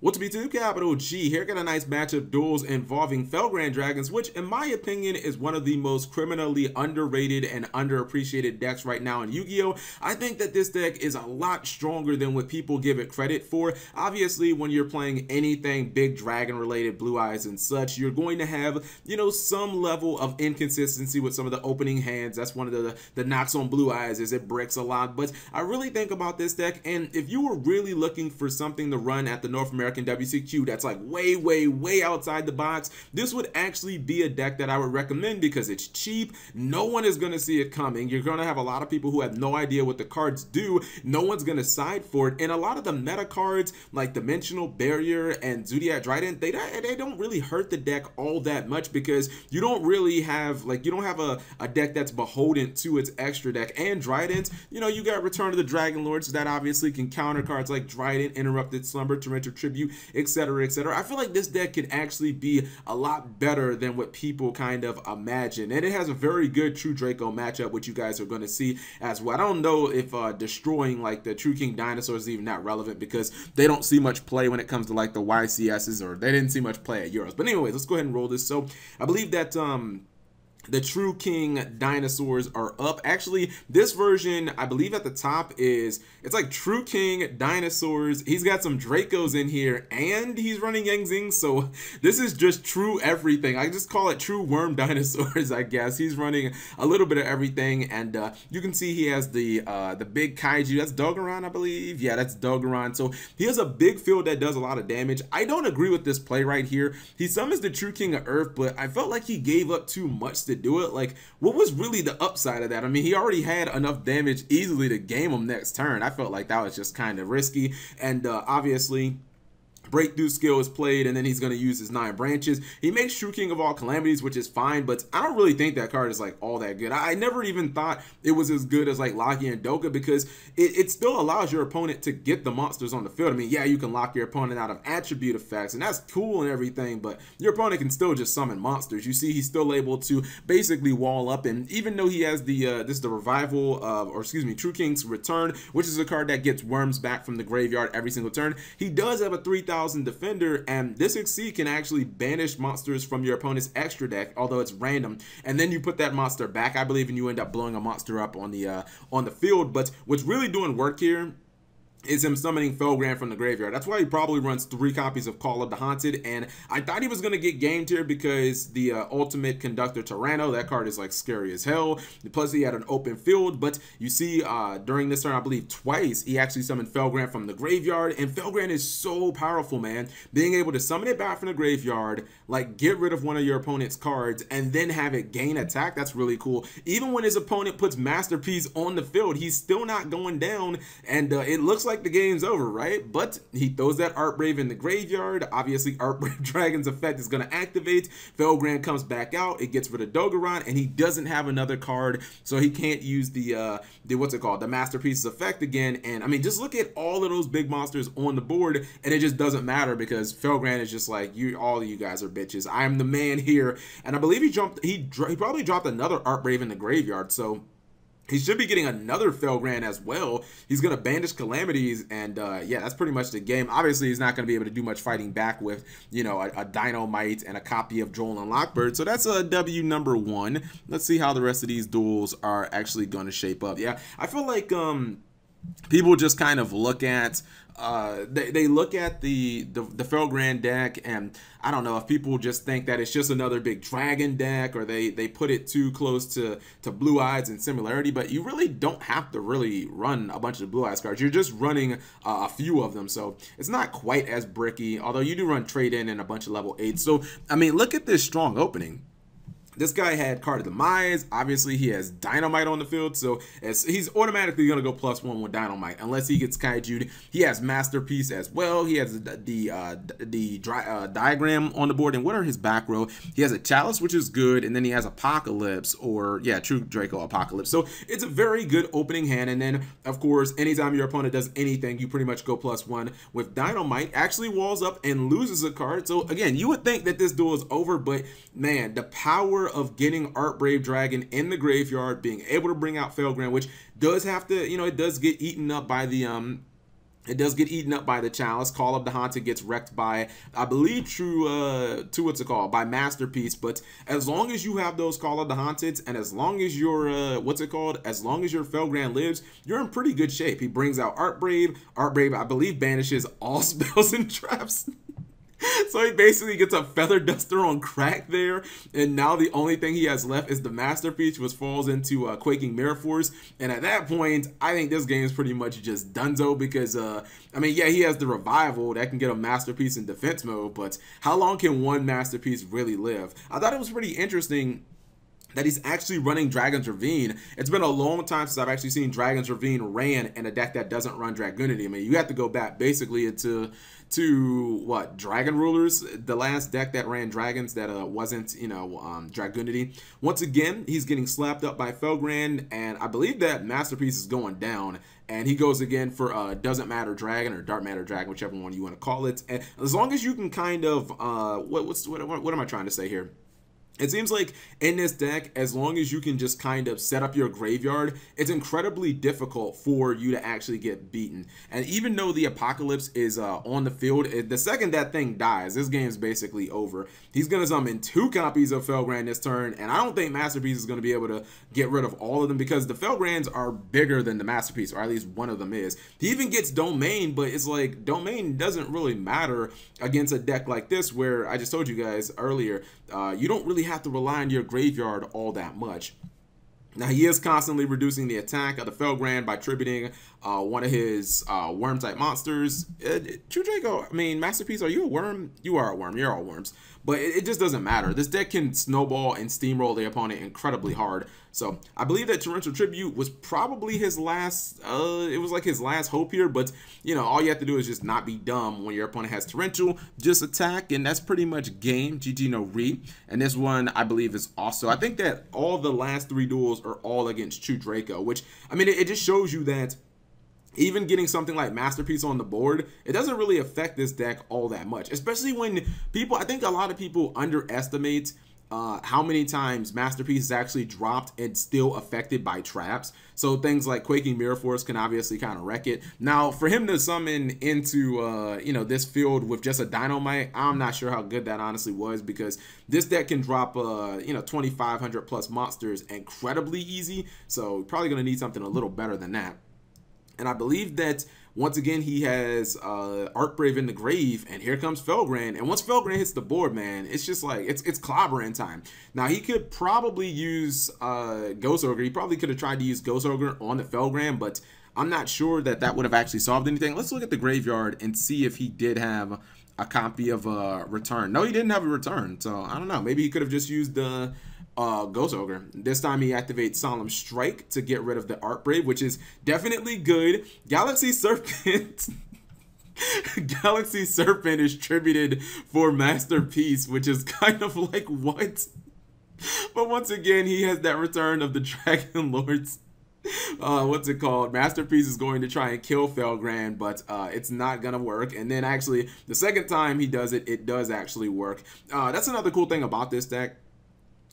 What's up, YouTube? Capital G here. Got a nice match of duels involving Felgrand Dragons, which in my opinion is one of the most criminally underrated and underappreciated decks right now in Yu-Gi-Oh! I think that this deck is a lot stronger than what people give it credit for. Obviously, when you're playing anything big dragon related, blue eyes and such, you're going to have, some level of inconsistency with some of the opening hands. That's one of the knocks on blue eyes, is it bricks a lot. But I really think about this deck, and if you were really looking for something to run at the North American WCQ that's like way outside the box, this would actually be a deck that I would recommend because it's cheap. No one is going to see it coming. You're going to have a lot of people who have no idea what the cards do. No one's going to side for it, and a lot of the meta cards like Dimensional Barrier and Zodiac Trident, they don't really hurt the deck all that much because you don't really have a deck that's beholden to its extra deck. And Trident, you got Return of the Dragon Lords that obviously can counter cards like Trident, Interrupted Slumber, Torrential Tribute, etc. I feel like this deck could actually be a lot better than what people kind of imagine, and it has a very good True Draco matchup, which you guys are going to see as well. I don't know if destroying like the True King Dinosaurs is even that relevant because they don't see much play when it comes to like the YCSs, or they didn't see much play at Euros. But anyways, let's go ahead and roll this. So I believe that the True King Dinosaurs are up. Actually, this version, I believe at the top it's like True King Dinosaurs. He's got some Dracos in here, and he's running Yang Zing, so this is just true everything. I just call it True Worm Dinosaurs, I guess. He's running a little bit of everything, and you can see he has the big Kaiju. That's Dogaron, I believe. Yeah, that's Dogaron. So he has a big field that does a lot of damage. I don't agree with this play right here. He summons the True King of Earth, but I felt like he gave up too much to do it. Like, what was really the upside of that? I mean, he already had enough damage easily to game him next turn. I felt like that was just kind of risky, and obviously Breakthrough skill is played, and then he's going to use his 9 branches. He makes True King of all calamities, which is fine, but I don't really think that card is like all that good. I never even thought it was as good as like Locky and Doka because it still allows your opponent to get the monsters on the field. I mean, yeah, you can lock your opponent out of attribute effects, and that's cool and everything, but your opponent can still just summon monsters. You see, he's still able to basically wall up, and even though he has the revival of, or excuse me, True King's Return, which is a card that gets worms back from the graveyard every single turn, he does have a 3,000 defender, and this XC can actually banish monsters from your opponent's extra deck, although it's random, and then you put that monster back, I believe, and you end up blowing a monster up on the field. But what's really doing work here is him summoning Felgrand from the graveyard. That's why he probably runs 3 copies of Call of the Haunted, and I thought he was going to get gamed here because the Ultimate Conductor Tyranno, that card is like scary as hell. Plus he had an open field, but you see during this turn, I believe twice, he actually summoned Felgrand from the graveyard, and Felgrand is so powerful, man. Being able to summon it back from the graveyard, like get rid of one of your opponent's cards, and then have it gain attack, that's really cool. Even when his opponent puts Masterpiece on the field, he's still not going down, and it looks like the game's over, right? But he throws that Artbrave in the graveyard. Obviously, Artbrave Dragon's effect is going to activate. Felgrand comes back out. It gets rid of Dogaron, and he doesn't have another card, so he can't use the what's it called, the Masterpiece's effect again. And I mean, just look at all of those big monsters on the board, and it just doesn't matter because Felgrand is just like, all of you guys are bitches. I am the man here. And I believe he probably dropped another Artbrave in the graveyard, so he should be getting another Felgrand as well. He's going to banish calamities, and yeah, that's pretty much the game. Obviously, he's not going to be able to do much fighting back with, a Dynamite and a copy of Joel and Lockbird. So that's a W number 1. Let's see how the rest of these duels are actually going to shape up. Yeah, I feel like people just kind of look at they look at the Felgrand deck, and I don't know if people just think that it's just another big dragon deck, or they put it too close to Blue Eyes and similarity. But you really don't have to really run a bunch of Blue Eyes cards. You're just running a few of them, so it's not quite as bricky, although you do run trade in and a bunch of level 8. So I mean, look at this strong opening. This guy had Card of Demise. Obviously, he has Dynamite on the field, so he's automatically going to go +1 with Dynamite, unless he gets Kaiju'd. He has Masterpiece as well. He has the Diagram on the board. And what are his back row? He has a Chalice, which is good, and then he has Apocalypse, or, yeah, True Draco Apocalypse. So it's a very good opening hand, and then, of course, anytime your opponent does anything, you pretty much go +1 with Dynamite. Actually walls up and loses a card. So, again, you would think that this duel is over, but, man, the power of getting Artbrave Dragon in the graveyard, being able to bring out Felgrand, which does have to, it does get eaten up by the It does get eaten up by the Chalice. Call of the Haunted gets wrecked by, I believe, what's it called? By Masterpiece. But as long as you have those Call of the Haunted, and as long as your, as long as your Felgrand lives, you're in pretty good shape. He brings out Art Brave. Art Brave, I believe, banishes all spells and traps. So he basically gets a Feather Duster on crack there, and now the only thing he has left is the Masterpiece, which falls into Quaking Mirror Force. And at that point, I think this game is pretty much just donezo because, I mean, yeah, he has the Revival that can get a Masterpiece in defense mode, but how long can one Masterpiece really live? I thought it was pretty interesting that he's actually running Dragon's Ravine. It's been a long time since I've actually seen Dragon's Ravine ran in a deck that doesn't run Dragunity. I mean, you have to go back basically into what, Dragon Rulers, the last deck that ran dragons that wasn't, you know, Dragunity. Once again, he's getting slapped up by Felgrand, and I believe that Masterpiece is going down, and he goes again for Doesn't Matter Dragon or Dark Matter Dragon, whichever one you want to call it. And as long as you can kind of what am I trying to say here? It seems like in this deck, as long as you can just kind of set up your graveyard, it's incredibly difficult for you to actually get beaten. And even though the Apocalypse is on the field, the second that thing dies, this game's basically over. He's going to summon 2 copies of Felgrand this turn, and I don't think Masterpiece is going to be able to get rid of all of them because the Felgrands are bigger than the Masterpiece, or at least one of them is. He even gets Domain, but it's like Domain doesn't really matter against a deck like this where I just told you guys earlier, you don't really have to rely on your graveyard all that much. Now, he is constantly reducing the attack of the Felgrand by tributing one of his worm-type monsters. True Draco, I mean, Masterpiece, are you a worm? You are a worm. You're all worms. But it just doesn't matter. This deck can snowball and steamroll the opponent incredibly hard. So, I believe that Torrential Tribute was probably his last, it was like his last hope here. But, you know, all you have to do is just not be dumb when your opponent has Torrential. Just attack, and that's pretty much game. GG no re. And this one, I believe, is also, I think that all the last 3 duels are all against True Draco, which, I mean, it just shows you that even getting something like Masterpiece on the board, it doesn't really affect this deck all that much, especially when people, I think a lot of people underestimate how many times Masterpiece is actually dropped and still affected by traps. So things like Quaking Mirror Force can obviously kind of wreck it. Now, for him to summon into, you know, this field with just a Dynamite, I'm not sure how good that honestly was because this deck can drop, you know, 2,500 plus monsters incredibly easy. So probably going to need something a little better than that. And I believe that, once again, he has Art Brave in the grave, and here comes Felgrand. And once Felgrand hits the board, man, it's just like, it's clobbering time. Now, he could probably use Ghost Ogre. He probably could have tried to use Ghost Ogre on the Felgrand, but I'm not sure that that would have actually solved anything. Let's look at the graveyard and see if he did have a copy of a Return. No, he didn't have a Return, so I don't know. Maybe he could have just used the Ghost Ogre. This time he activates Solemn Strike to get rid of the Art Brave, which is definitely good. Galaxy Serpent. Galaxy Serpent is tributed for Masterpiece, which is kind of like, what? But once again, he has that return of the Dragon Lords. What's it called? Masterpiece is going to try and kill Felgrand, but it's not gonna work. And then actually, the second time he does it, it does actually work. That's another cool thing about this deck,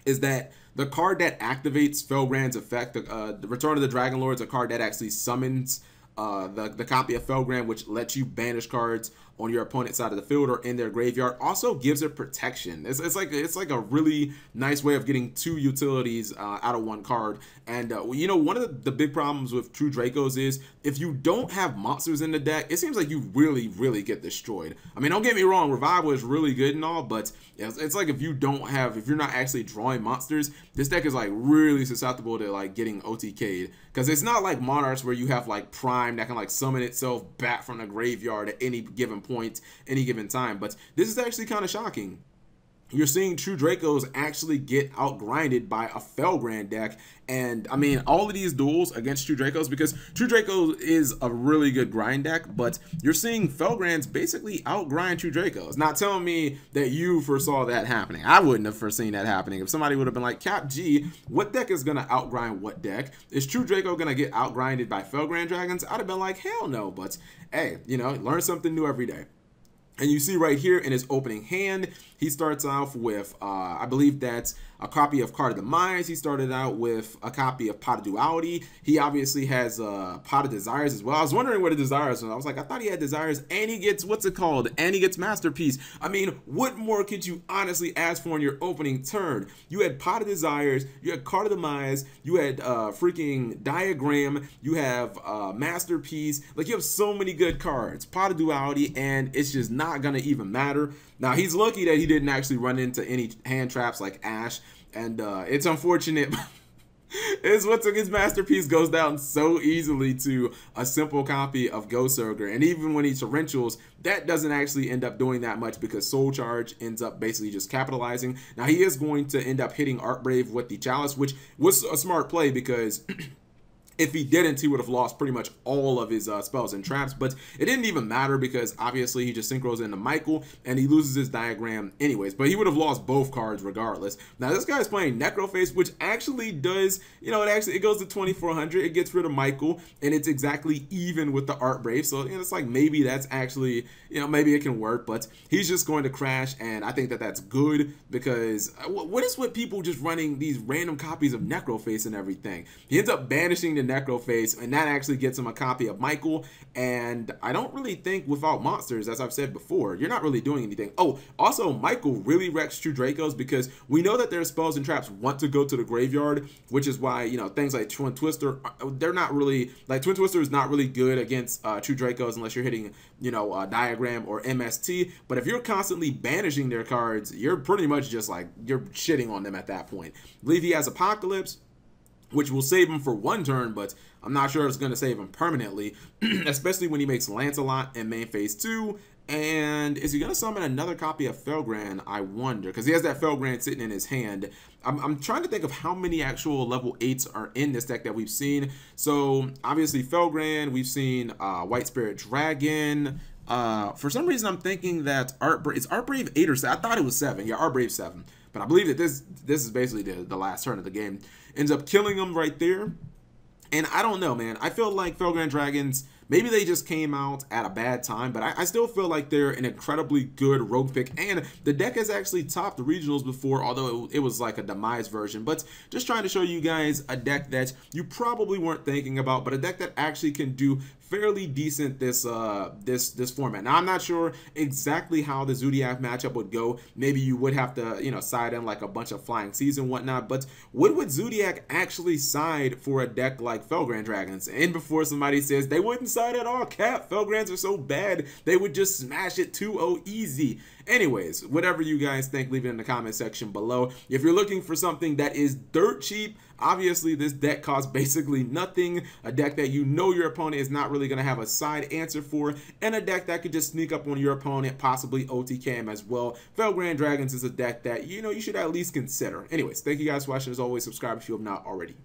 is that the card that activates Felgrand's effect, the Return of the Dragon Lords, a card that actually summons the copy of Felgrand, which lets you banish cards on your opponent's side of the field or in their graveyard, also gives it protection. It's like a really nice way of getting 2 utilities out of 1 card. And you know, one of the big problems with True Dracos is if you don't have monsters in the deck, it seems like you really get destroyed. I mean, don't get me wrong, Revival is really good and all, but it's like if you're not actually drawing monsters, this deck is like really susceptible to like getting OTK'd, because it's not like Monarchs where you have like Prime that can like summon itself back from the graveyard at any given point, any given time. But this is actually kind of shocking. You're seeing True Dracos actually get outgrinded by a Felgrand deck. And I mean, all of these duels against True Dracos, because True Dracos is a really good grind deck, but you're seeing Felgrands basically outgrind True Dracos. Not telling me that you foresaw that happening. I wouldn't have foreseen that happening. If somebody would have been like, Cap G, what deck is going to outgrind what deck? Is True Draco going to get outgrinded by Felgrand Dragons? I'd have been like, hell no. But hey, you know, learn something new every day. And you see right here in his opening hand, he starts off with, I believe that's a copy of Card of Demise. He started out with a copy of Pot of Duality. He obviously has Pot of Desires as well. I was wondering what a Desires was. I was like, I thought he had Desires, and he gets, what's it called? And he gets Masterpiece. I mean, what more could you honestly ask for in your opening turn? You had Pot of Desires, you had Card of Demise, you had freaking Diagram, you have Masterpiece. Like, you have so many good cards. Pot of Duality, and it's just not gonna even matter. Now, he's lucky that he didn't actually run into any hand traps like Ash, and it's unfortunate. It's what took his Masterpiece goes down so easily to a simple copy of Ghost Ogre. And even when he torrentials, that doesn't actually end up doing that much because Soul Charge ends up basically just capitalizing. Now, he is going to end up hitting Art Brave with the Chalice, which was a smart play because if he didn't, he would have lost pretty much all of his spells and traps, but it didn't even matter because obviously he just synchros into Michael and he loses his Diagram anyways, but he would have lost both cards regardless. Now, this guy's playing Necroface, which actually does, you know, it goes to 2400, it gets rid of Michael, and it's exactly even with the Art Brave, so, you know, it's like maybe that's actually, you know, maybe it can work, but he's just going to crash, and I think that that's good because what is with people just running these random copies of Necroface and everything? He ends up banishing the Necroface, and that actually gets him a copy of Michael, and I don't really think without monsters, as I've said before, you're not really doing anything. Oh, also, Michael really wrecks True Dracos because we know that their spells and traps want to go to the graveyard, which is why, you know, things like Twin Twister, they're not really, like, Twin Twister is not really good against True Dracos unless you're hitting, you know, Diagram or MST, but if you're constantly banishing their cards, you're pretty much just like, you're shitting on them at that point. I believe he has Apocalypse, which will save him for one turn, but I'm not sure it's going to save him permanently, especially when he makes Lancelot in main phase 2. And is he going to summon another copy of Felgrand? I wonder, because he has that Felgrand sitting in his hand. I'm trying to think of how many actual level 8s are in this deck that we've seen. So, obviously, Felgrand, we've seen White Spirit Dragon. For some reason, I'm thinking that it's Art Brave 8 or 7. I thought it was 7. Yeah, Art Brave 7. But I believe that this is basically the last turn of the game. Ends up killing him right there. And I don't know, man. I feel like Felgrand Dragons, maybe they just came out at a bad time, but I still feel like they're an incredibly good rogue pick. And the deck has actually topped the regionals before, although it was like a demise version. But just trying to show you guys a deck that you probably weren't thinking about, but a deck that actually can do fairly decent this format. Now, I'm not sure exactly how the Zodiac matchup would go. Maybe you would have to, you know, side in like a bunch of Flying Seas and whatnot, but would Zodiac actually side for a deck like Felgrand Dragons? And before somebody says they wouldn't side at all, Cap, Felgrands are so bad, they would just smash it 2-0 easy. Anyways, whatever you guys think, leave it in the comment section below. If you're looking for something that is dirt cheap, obviously this deck costs basically nothing, a deck that you know your opponent is not really going to have a side answer for, and a deck that could just sneak up on your opponent, possibly OTK him as well. Felgrand Dragons is a deck that, you know, you should at least consider. Anyways, thank you guys for watching. As always, subscribe if you have not already.